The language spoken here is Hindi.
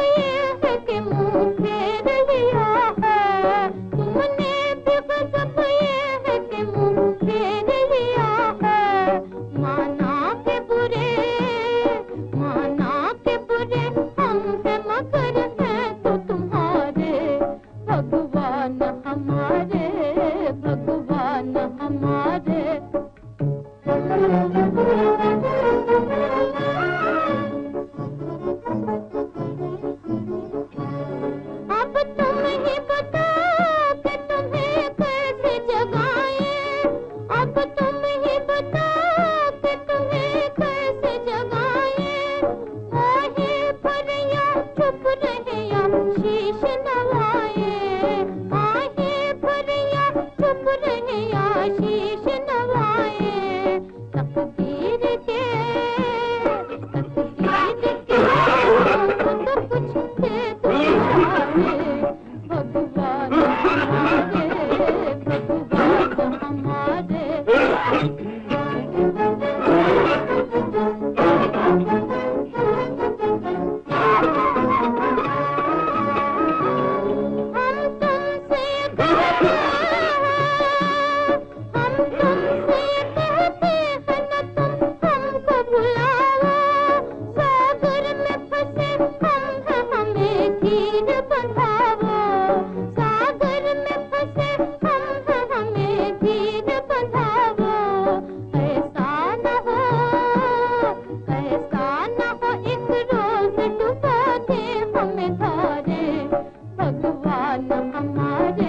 ये है कि मुंह फेर लिया है, तुमने भी गजब ये है कि मुंह फेर लिया है। माना के बुरे हम हैं मगर हैं तो तुम्हारे, भगवान हमारे, भगवान हमारे। अब तुम ही बताओ कि तुम्हें कैसे जगाएं, अब तुम ही बताओ कि तुम्हें कैसे जगाएं। आहे भरिया चुप रहे या शीश नवाएं, आहे भरिया चुप रहे या शीश नवाएं। तकदीर के तो कुछ दे दो भगवान हमारे, भगवान हमारे। भगवान हमारे।